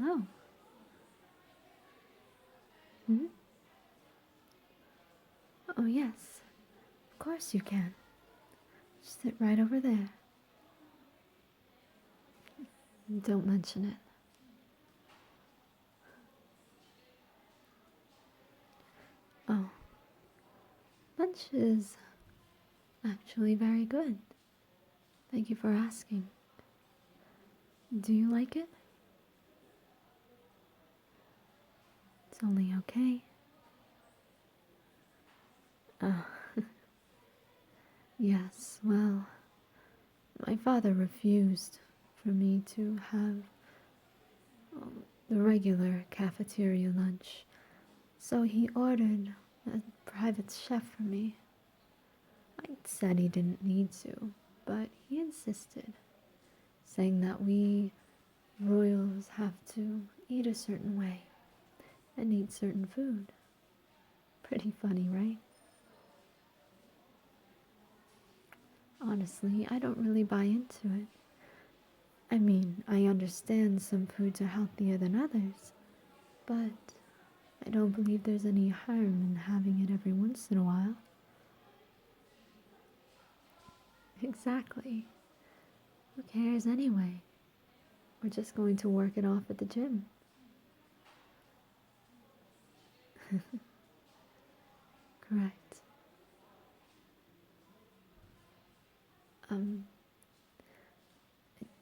hello. Hmm? Oh, yes. Of course you can. Just sit right over there. Don't mention it. Oh. Lunch is actually very good. Thank you for asking. Do you like it? It's only okay. Oh. Yes, well, my father refused for me to have the regular cafeteria lunch, so he ordered a private chef for me. I said he didn't need to, but he insisted, saying that we royals have to eat a certain way and eat certain food. Pretty funny, right? Honestly, I don't really buy into it. I mean, I understand some foods are healthier than others, but I don't believe there's any harm in having it every once in a while. Exactly. Who cares anyway? We're just going to work it off at the gym. Correct.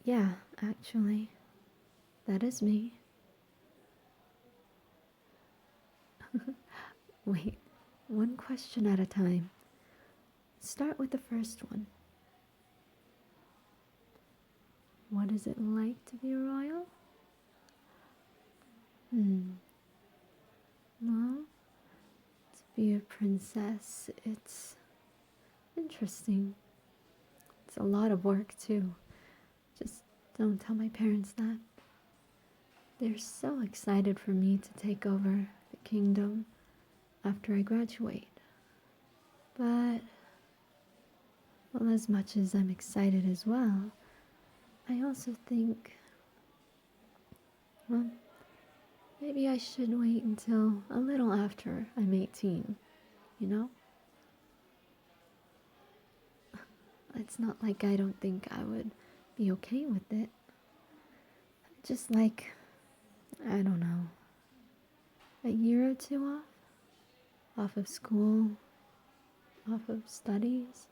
Yeah, actually, that is me. Wait, one question at a time. Start with the first one. What is it like to be royal? Well, to be a princess, it's interesting. It's a lot of work, too. Just don't tell my parents that. They're so excited for me to take over the kingdom after I graduate. But, well, as much as I'm excited as well, I also think, well, maybe I should wait until a little after I'm 18, you know? It's not like I don't think I would be okay with it. Just like, I don't know, a year or two off of school, off of studies.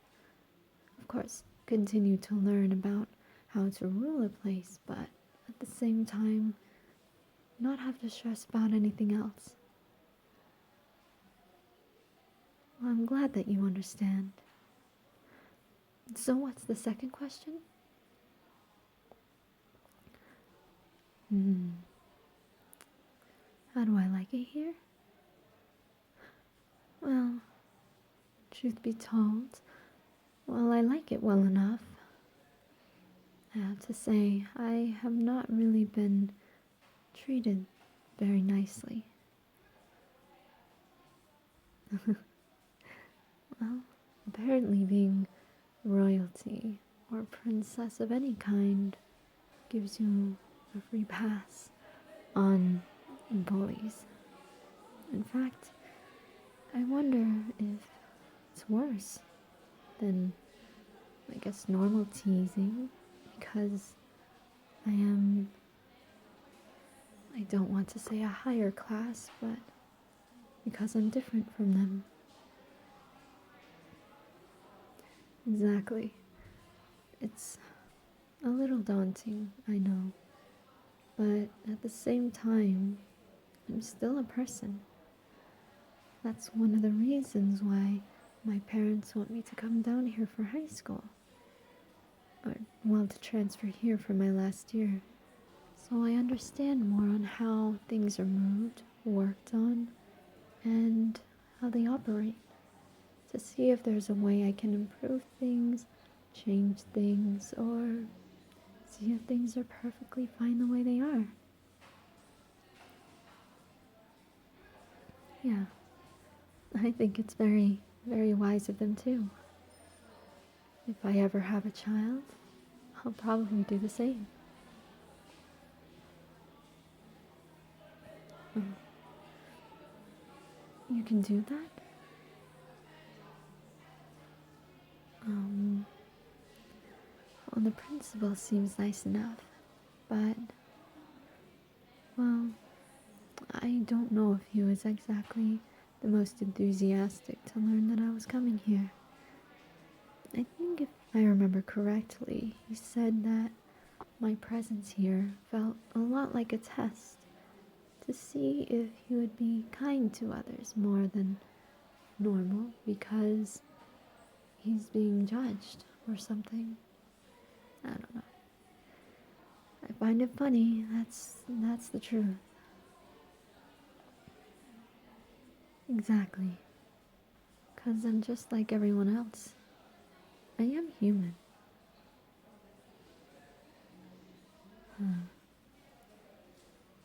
Of course, continue to learn about how to rule a place, but at the same time, not have to stress about anything else. Well, I'm glad that you understand. So what's the second question? How do I like it here? Well, truth be told, well, I like it well enough. I have to say, I have not really been treated very nicely. Well, apparently being royalty or princess of any kind gives you a free pass on bullies. In fact, I wonder if it's worse than, I guess, normal teasing, because I don't want to say a higher class, but because I'm different from them. Exactly. It's a little daunting, I know, but at the same time, I'm still a person. That's one of the reasons why my parents want me to come down here for high school. Or, well, to transfer here for my last year. So I understand more on how things are moved, worked on, and how they operate. To see if there's a way I can improve things, change things, or see if things are perfectly fine the way they are. Yeah, I think it's very, very wise of them too. If I ever have a child, I'll probably do the same. Oh, you can do that? Well, the principal seems nice enough, but, well, I don't know if he was exactly the most enthusiastic to learn that I was coming here. I think if I remember correctly, he said that my presence here felt a lot like a test to see if he would be kind to others more than normal because he's being judged or something. I don't know. I find it funny. That's the truth. Exactly. 'Cause I'm just like everyone else. I am human. Huh.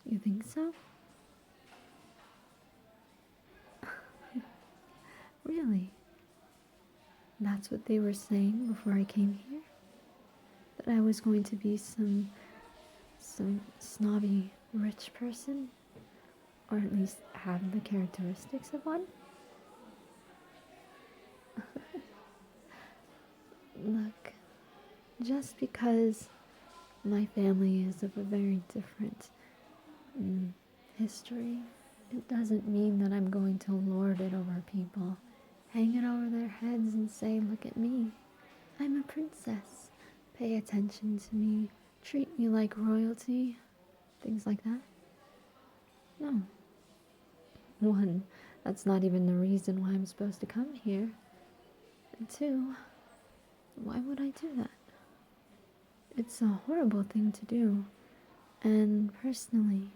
You think so? Really? That's what they were saying before I came here? That I was going to be some snobby rich person? Or at least have the characteristics of one? Look, just because my family is of a very different history, it doesn't mean that I'm going to lord it over people, hang it over their heads and say, look at me, I'm a princess, pay attention to me, treat me like royalty, things like that. No. One, that's not even the reason why I'm supposed to come here. And two, why would I do that? It's a horrible thing to do, and personally,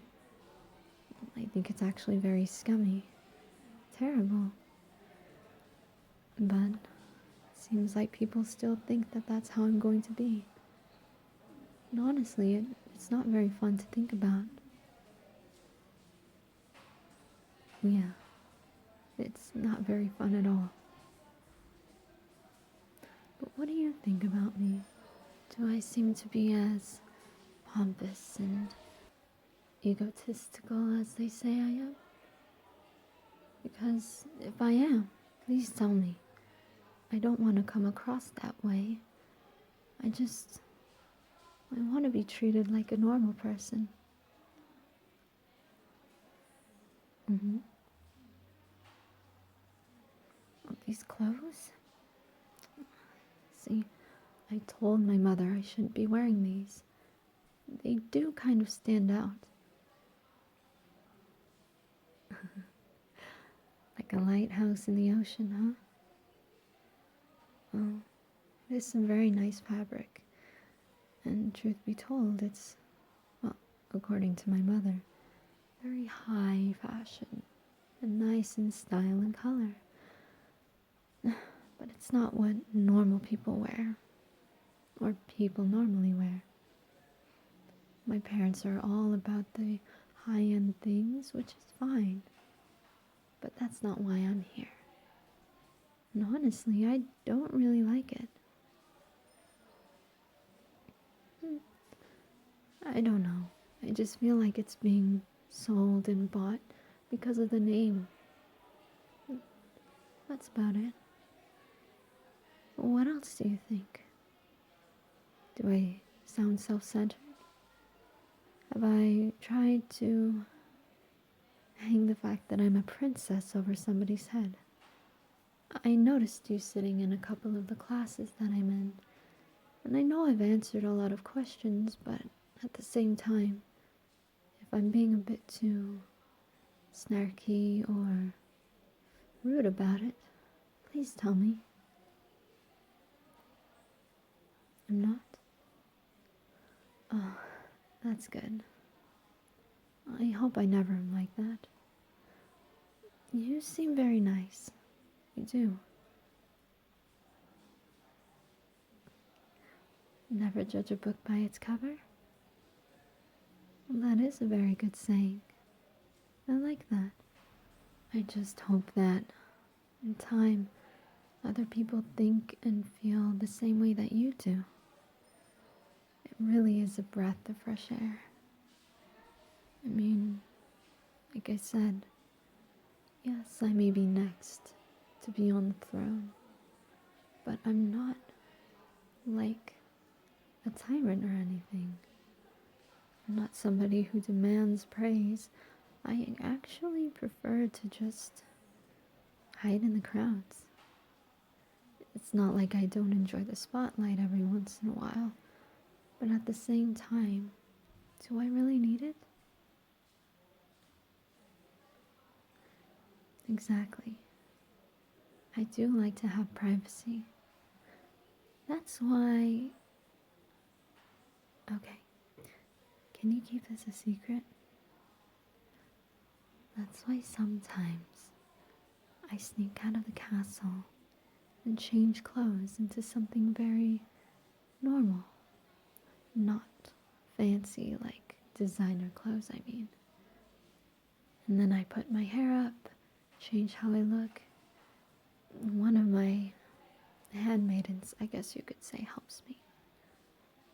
I think it's actually very scummy. Terrible. But it seems like people still think that that's how I'm going to be. And honestly, it's not very fun to think about. Yeah, it's not very fun at all. But what do you think about me? Do I seem to be as pompous and egotistical as they say I am? Because if I am, please tell me. I don't want to come across that way. I want to be treated like a normal person. These clothes? See, I told my mother I shouldn't be wearing these. They do kind of stand out. Like a lighthouse in the ocean, huh? Oh, it is some very nice fabric. And truth be told, it's, well, according to my mother, very high fashion and nice in style and color. But it's not what normal people wear, or people normally wear. My parents are all about the high-end things, which is fine. But that's not why I'm here. And honestly, I don't really like it. I don't know. I just feel like it's being sold and bought because of the name. That's about it. What else do you think? Do I sound self-centered? Have I tried to hang the fact that I'm a princess over somebody's head? I noticed you sitting in a couple of the classes that I'm in, and I know I've answered a lot of questions, but at the same time, if I'm being a bit too snarky or rude about it, please tell me. I'm not? Oh, that's good. I hope I never am like that. You seem very nice. You do. Never judge a book by its cover? Well, that is a very good saying. I like that. I just hope that, in time, other people think and feel the same way that you do. It really is a breath of fresh air. I mean, Like I said, yes, I may be next to be on the throne, but I'm not like a tyrant or anything. I'm not somebody who demands praise. I actually prefer to just hide in the crowds. It's not like I don't enjoy the spotlight every once in a while, but at the same time, do I really need it? Exactly. I do like to have privacy. That's why... Okay, can you keep this a secret? That's why sometimes I sneak out of the castle and change clothes into something very normal. Not fancy like designer clothes, I mean. And then I put my hair up, change how I look. One of my handmaidens, I guess you could say, helps me.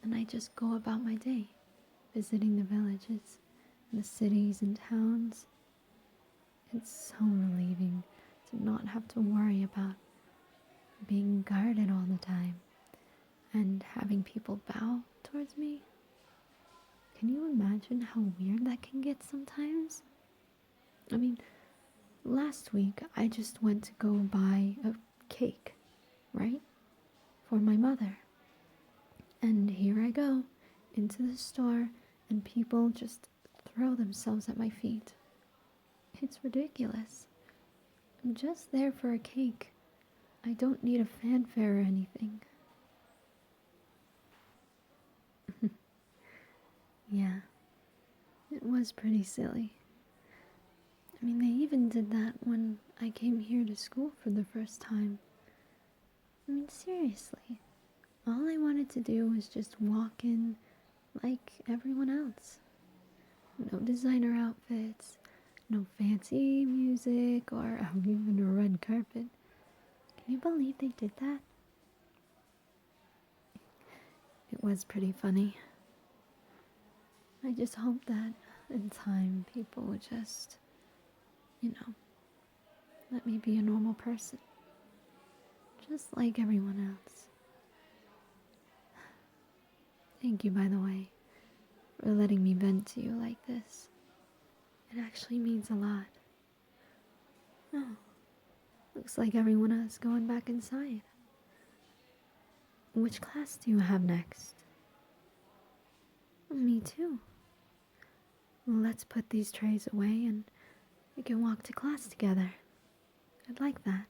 And I just go about my day, visiting the villages, the cities and towns. It's so relieving to not have to worry about being guarded all the time and having people bow towards me. Can you imagine how weird that can get sometimes? I mean, last week I just went to go buy a cake, right? For my mother. And here I go into the store and people just throw themselves at my feet. It's ridiculous. I'm just there for a cake. I don't need a fanfare or anything. Yeah, it was pretty silly. I mean, they even did that when I came here to school for the first time. I mean, seriously. All I wanted to do was just walk in like everyone else. No designer outfits, no fancy music, or even a red carpet. Can you believe they did that? It was pretty funny. I just hope that in time people would just, let me be a normal person. Just like everyone else. Thank you, by the way, for letting me vent to you like this. It actually means a lot. Oh, looks like everyone is going back inside. Which class do you have next? Me too. Well, let's put these trays away and we can walk to class together. I'd like that.